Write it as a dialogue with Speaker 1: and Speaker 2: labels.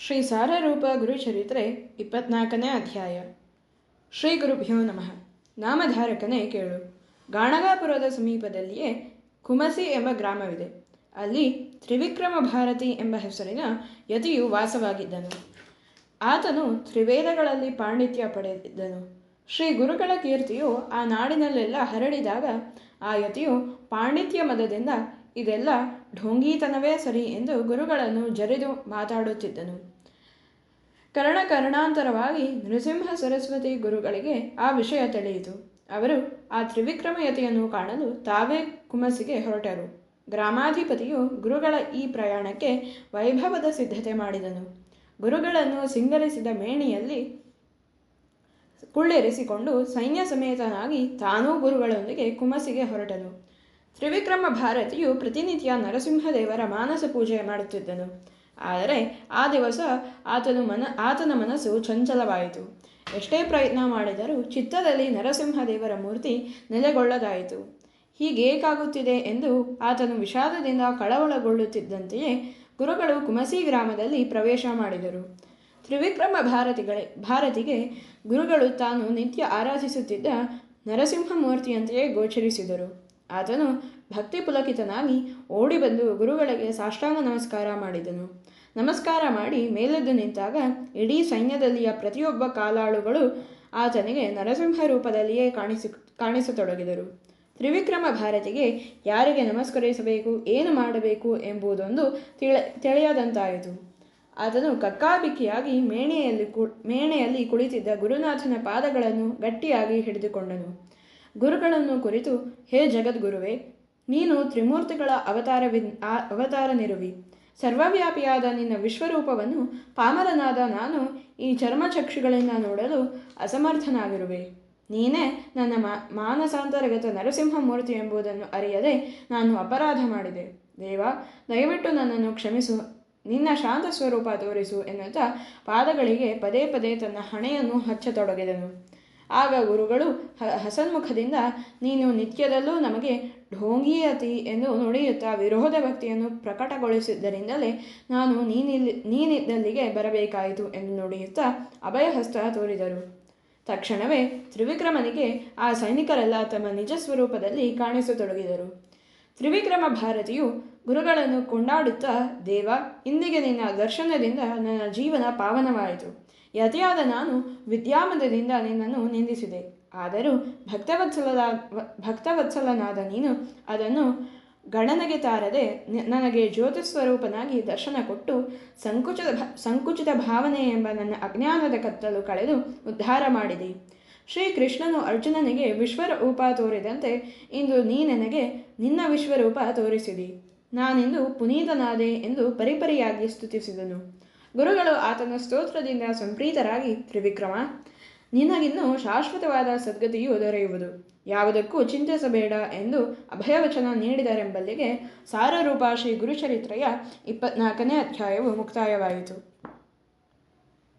Speaker 1: ಶ್ರೀ ಸಾರರೂಪ ಗುರುಚರಿತ್ರೆ 24ನೇ ಅಧ್ಯಾಯ. ಶ್ರೀ ಗುರುಭ್ಯೋ ನಮಃ. ನಾಮಧಾರಕನೇ ಕೇಳು. ಗಾಣಗಾಪುರದ ಸಮೀಪದಲ್ಲಿಯೇ ಕುಮಸಿ ಎಂಬ ಗ್ರಾಮವಿದೆ. ಅಲ್ಲಿ ತ್ರಿವಿಕ್ರಮ ಭಾರತಿ ಎಂಬ ಹೆಸರಿನ ಯತಿಯು ವಾಸವಾಗಿದ್ದನು. ಆತನು ತ್ರಿವೇದಗಳಲ್ಲಿ ಪಾಂಡಿತ್ಯ ಪಡೆದಿದ್ದನು. ಶ್ರೀ ಗುರುಗಳ ಕೀರ್ತಿಯು ಆ ನಾಡಿನಲ್ಲೆಲ್ಲ ಹರಡಿದಾಗ ಆ ಯತಿಯು ಪಾಂಡಿತ್ಯ ಮದದಿಂದ ಇದೆಲ್ಲ ಢೋಂಗೀತನವೇ ಸರಿ ಎಂದು ಗುರುಗಳನ್ನು ಜರಿದು ಮಾತಾಡುತ್ತಿದ್ದನು. ಕರ್ಣಾಂತರವಾಗಿ ನೃಸಿಂಹ ಸರಸ್ವತಿ ಗುರುಗಳಿಗೆ ಆ ವಿಷಯ ತಿಳಿಯಿತು. ಅವರು ಆ ತ್ರಿವಿಕ್ರಮಯತಿಯನ್ನು ಕಾಣಲು ತಾವೇ ಕುಮಸಿಗೆ ಹೊರಟರು. ಗ್ರಾಮಾಧಿಪತಿಯು ಗುರುಗಳ ಈ ಪ್ರಯಾಣಕ್ಕೆ ವೈಭವದ ಸಿದ್ಧತೆ ಮಾಡಿದನು. ಗುರುಗಳನ್ನು ಸಿಂಗರಿಸಿದ ಮೇಣಿಯಲ್ಲಿ ಕುಳ್ಳಿರಿಸಿಕೊಂಡು ಸೈನ್ಯ ಸಮೇತನಾಗಿ ತಾನೂ ಗುರುಗಳೊಂದಿಗೆ ಕುಮಸಿಗೆ ಹೊರಟನು. ತ್ರಿವಿಕ್ರಮ ಭಾರತಿಯು ಪ್ರತಿನಿತ್ಯ ನರಸಿಂಹದೇವರ ಮಾನಸ ಪೂಜೆ ಮಾಡುತ್ತಿದ್ದನು. ಆದರೆ ಆ ದಿವಸ ಆತನ ಮನಸ್ಸು ಚಂಚಲವಾಯಿತು. ಎಷ್ಟೇ ಪ್ರಯತ್ನ ಮಾಡಿದರೂ ಚಿತ್ತದಲ್ಲಿ ನರಸಿಂಹದೇವರ ಮೂರ್ತಿ ನೆಲೆಗೊಳ್ಳದಾಯಿತು. ಹೀಗೇಕಾಗುತ್ತಿದೆ ಎಂದು ಆತನು ವಿಷಾದದಿಂದ ಕಳವಳಗೊಳ್ಳುತ್ತಿದ್ದಂತೆಯೇ ಗುರುಗಳು ಕುಮಸಿ ಗ್ರಾಮದಲ್ಲಿ ಪ್ರವೇಶ ಮಾಡಿದರು. ತ್ರಿವಿಕ್ರಮ ಭಾರತಿಗೆ ಗುರುಗಳು ತಾನು ನಿತ್ಯ ಆರಾಧಿಸುತ್ತಿದ್ದ ನರಸಿಂಹಮೂರ್ತಿಯಂತೆಯೇ ಗೋಚರಿಸಿದರು. ಆತನು ಭಕ್ತಿ ಪುಲಕಿತನಾಗಿ ಓಡಿ ಬಂದು ಗುರುಗಳಿಗೆ ಸಾಷ್ಟಾಂಗ ನಮಸ್ಕಾರ ಮಾಡಿದನು. ನಮಸ್ಕಾರ ಮಾಡಿ ಮೇಲೆದ್ದು ನಿಂತಾಗ ಇಡೀ ಸೈನ್ಯದಲ್ಲಿಯ ಪ್ರತಿಯೊಬ್ಬ ಕಾಲಾಳುಗಳು ಆತನಿಗೆ ನರಸಿಂಹ ರೂಪದಲ್ಲಿಯೇ ಕಾಣಿಸತೊಡಗಿದರು. ತ್ರಿವಿಕ್ರಮ ಭಾರತಿಗೆ ಯಾರಿಗೆ ನಮಸ್ಕರಿಸಬೇಕು, ಏನು ಮಾಡಬೇಕು ಎಂಬುದೊಂದು ತಿಳಿಯದಂತಾಯಿತು. ಆತನು ಕಕ್ಕಾಬಿಕ್ಕಿಯಾಗಿ ಮೇಣೆಯಲ್ಲಿ ಕುಳಿತಿದ್ದ ಗುರುನಾಥನ ಪಾದಗಳನ್ನು ಗಟ್ಟಿಯಾಗಿ ಹಿಡಿದುಕೊಂಡನು. ಗುರುಗಳನ್ನು ಕುರಿತು, ಹೇ ಜಗದ್ಗುರುವೇ, ನೀನು ತ್ರಿಮೂರ್ತಿಗಳ ಅವತಾರನಿರುವಿ. ಸರ್ವವ್ಯಾಪಿಯಾದ ನಿನ್ನ ವಿಶ್ವರೂಪವನ್ನು ಪಾಮರನಾದ ನಾನು ಈ ಚರ್ಮಚಕ್ಷುಗಳಿಂದ ನೋಡಲು ಅಸಮರ್ಥನಾಗಿರುವೆ. ನೀನೇ ನನ್ನ ಮಾನಸಾಂತರ್ಗತ ನರಸಿಂಹಮೂರ್ತಿ ಎಂಬುದನ್ನು ಅರಿಯದೆ ನಾನು ಅಪರಾಧ ಮಾಡಿದೆ. ದೇವ, ದಯವಿಟ್ಟು ನನ್ನನ್ನು ಕ್ಷಮಿಸು, ನಿನ್ನ ಶಾಂತ ಸ್ವರೂಪ ತೋರಿಸು ಎನ್ನುತ್ತಾ ಪಾದಗಳಿಗೆ ಪದೇ ಪದೇ ತನ್ನ ಹಣೆಯನ್ನು ಹಚ್ಚತೊಡಗಿದನು. ಆಗ ಗುರುಗಳು ಹಸನ್ಮುಖದಿಂದ, ನೀನು ನಿತ್ಯದಲ್ಲೂ ನಮಗೆ ಢೋಂಗಿಯತಿ ಎಂದು ನುಡಿಯುತ್ತಾ ವಿರೋಧ ಭಕ್ತಿಯನ್ನು ಪ್ರಕಟಗೊಳಿಸಿದ್ದರಿಂದಲೇ ನಾನು ನೀನಿದ್ದಲ್ಲಿಗೆ ಬರಬೇಕಾಯಿತು ಎಂದು ನುಡಿಯುತ್ತಾ ಅಭಯಹಸ್ತ ತೋರಿದರು. ತಕ್ಷಣವೇ ತ್ರಿವಿಕ್ರಮನಿಗೆ ಆ ಸೈನಿಕರೆಲ್ಲ ತಮ್ಮ ನಿಜ ಸ್ವರೂಪದಲ್ಲಿ ಕಾಣಿಸತೊಡಗಿದರು. ತ್ರಿವಿಕ್ರಮ ಭಾರತಿಯು ಗುರುಗಳನ್ನು ಕೊಂಡಾಡುತ್ತಾ, ದೇವ, ಇಂದಿಗೆ ನಿನ್ನ ದರ್ಶನದಿಂದ ನನ್ನ ಜೀವನ ಪಾವನವಾಯಿತು. ಯತಿಯಾದ ನಾನು ವಿದ್ಯಾಮದದಿಂದ ನಿನ್ನನ್ನು ನಿಂದಿಸಿದೆ. ಆದರೂ ಭಕ್ತವತ್ಸಲನಾದ ನೀನು ಅದನ್ನು ಗಣನೆಗೆ ತಾರದೆ ನನಗೆ ಜ್ಯೋತಿಸ್ವರೂಪನಾಗಿ ದರ್ಶನ ಕೊಟ್ಟು ಸಂಕುಚಿತ ಭಾವನೆ ಎಂಬ ನನ್ನ ಅಜ್ಞಾನದ ಕತ್ತಲು ಕಳೆದು ಉದ್ಧಾರ ಮಾಡಿದೆ. ಶ್ರೀಕೃಷ್ಣನು ಅರ್ಜುನನಿಗೆ ವಿಶ್ವರೂಪ ತೋರಿದಂತೆ ಇಂದು ನೀ ನನಗೆ ನಿನ್ನ ವಿಶ್ವರೂಪ ತೋರಿಸಿದಿ. ನಾನಿಂದು ಪುನೀತನಾದೆ ಎಂದು ಪರಿಪರಿಯಾಗಿ ಸ್ತುತಿಸಿದನು. ಗುರುಗಳು ಆತನ ಸ್ತೋತ್ರದಿಂದ ಸಂಪ್ರೀತರಾಗಿ, ತ್ರಿವಿಕ್ರಮ, ನಿನಗಿನ್ನೂ ಶಾಶ್ವತವಾದ ಸದ್ಗತಿಯು ದೊರೆಯುವುದು, ಯಾವುದಕ್ಕೂ ಚಿಂತಿಸಬೇಡ ಎಂದು ಅಭಯವಚನ ನೀಡಿದರೆಂಬಲ್ಲಿಗೆ ಸಾರರೂಪ ಶ್ರೀ ಗುರುಚರಿತ್ರೆಯ 24ನೇ ಅಧ್ಯಾಯವು ಮುಕ್ತಾಯವಾಯಿತು.